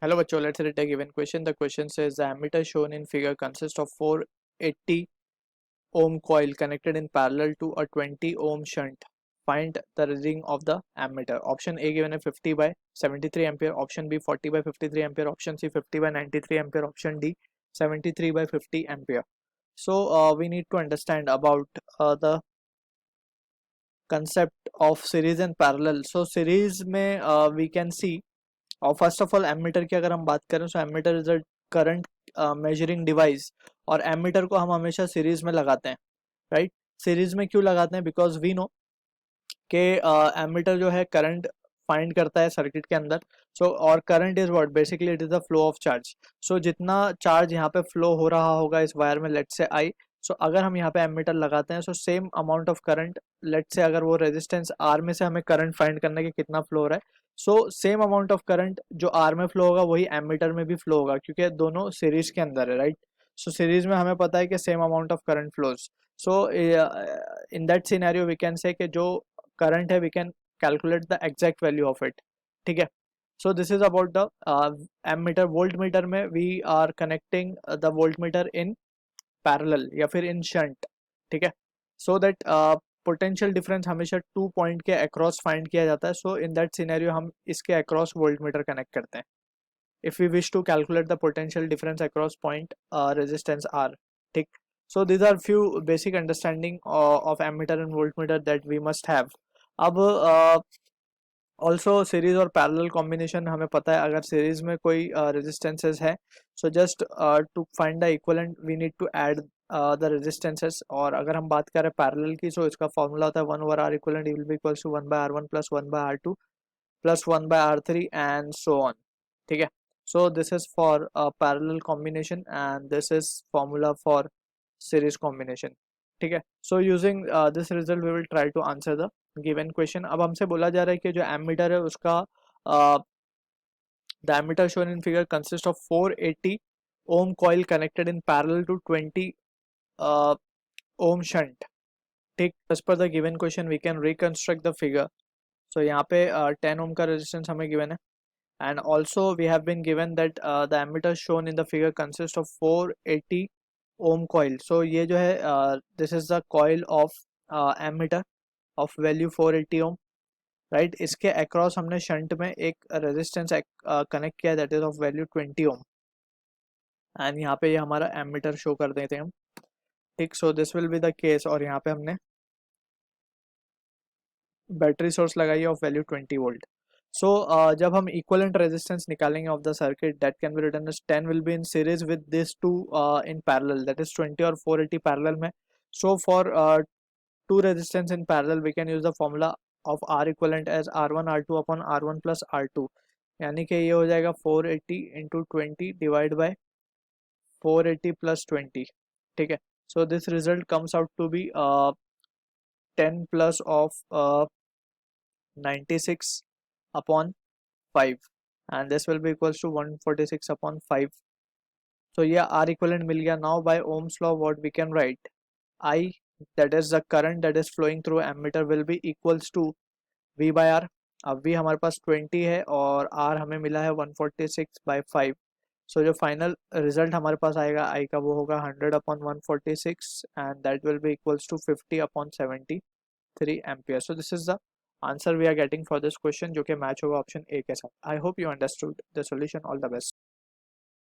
Hello बच्चों, let's read a given question. The question says the ammeter shown in figure consists of 480 ohm coil connected in parallel to a 20 ohm shunt. Find the reading of the ammeter. Option A given है 50 by 73 ampere, option B 40 by 53 ampere, option C 50 by 93 ampere, option D 73 by 50 ampere. So we need to understand about the concept of series and parallel. So series में we can see, और first of all ammeter की अगर हम बात करें तो ammeter is a current measuring device, और ammeter को हम हमेशा सीरीज में लगाते हैं, राइट। सीरीज में क्यों लगाते हैं? बिकॉज वी नो कि एमीटर जो है करंट फाइंड करता है सर्किट के अंदर। सो और current is what, basically it is the flow of charge. So जितना चार्ज यहाँ पे फ्लो हो रहा होगा इस वायर में, लेट से आई, सो अगर हम यहाँ पे एमीटर लगाते हैं, so same amount of current, let's say अगर वो रेजिस्टेंस आर में से हमें करंट फाइंड करना है कि कितना फ्लो हो रहा है, सो सेम अमाउंट ऑफ करंट जो आर में फ्लो होगा वही एमीटर में भी फ्लो होगा, क्योंकि दोनों सीरीज के अंदर है, राइट। सो सीरीज में हमें पता है कि same amount of current flows. So in that scenario we can say कि जो करंट है we can calculate the exact value of it, ठीक है। So this is about the ammeter. Voltmeter में we are connecting the voltmeter in parallel या फिर इन shunt, ठीक है। सो दैट पोटेंशियल डिफरेंस हमेशा 2 पॉइंट के अक्रॉस फाइंड किया जाता है। सो इन दैट सिनेरियो हम इसके अक्रॉस वोल्ट मीटर कनेक्ट करते हैं if we wish to calculate the potential difference across point resistance R, ठीक। So these are few basic understanding of ammeter and voltmeter that we must have. अब also series और parallel combination हमें पता है। अगर series में कोई resistances है, so just to find the equivalent we need to add the resistances. और अगर हम बात करें पैरेलल की, सो इसका फॉर्मूला होता है 1 over R equivalent will be equals to 1 by R one plus 1 by R two plus 1 by R three and so on, ठीक है। So this is for parallel combination and this is formula for series combination, ठीक है। So using this result we will try to answer the given question. अब हमसे बोला जा रहा है कि जो एमीटर है उसका the ammeter shown in figure consist of 480 ohm coil connected in parallel to 20 ohm shunt, ठीक। As per the given question we can reconstruct the figure. So यहाँ पे 10 ओम का रेजिस्टेंस हमें गिवन है, and also we have been given that the ammeter shown in the figure consists of 480 ohm coil. So ये जो है this is the coil of ammeter of value 480 ohm, right। इसके across हमने shunt में एक resistance connect किया that is of value 20 ohm, and यहाँ पे ये हमारा ammeter show कर देते हैं हम, ठीक। so this will be the case, और यहाँ पे हमने बैटरी सोर्स लगाई है ऑफ वैल्यू 20 वोल्ट। सो जब हम इक्विवेलेंट रेजिस्टेंस निकालेंगे of the circuit that can be written as 10 will be in series with this two in parallel, that is 20 और 480 पैरेलल में। So for two resistance in parallel we can use the formula of R equivalent as R1 R2 upon R1 plus R2, यानी कि ये हो जाएगा 480 into 20 divide by 480 plus 20, ठीक है। So this result comes out to be 10 plus of 96 upon 5, and this will be equals to 146 upon 5. So yeah, R equivalent मिल गया. Now by Ohm's law what we can write, I, that is the current that is flowing through ammeter, will be equals to V by R. अब V हमारे पास 20 है और R हमें मिला है 146 by 5. So जो final result हमारे पास आएगा I का वो होगा 100 upon 146 and that will be equals to 50 upon 73 ampere. So this is the answer we are getting for this question, जो कि मैच होगा ऑप्शन ए के साथ। I hope you understood the solution. All the best.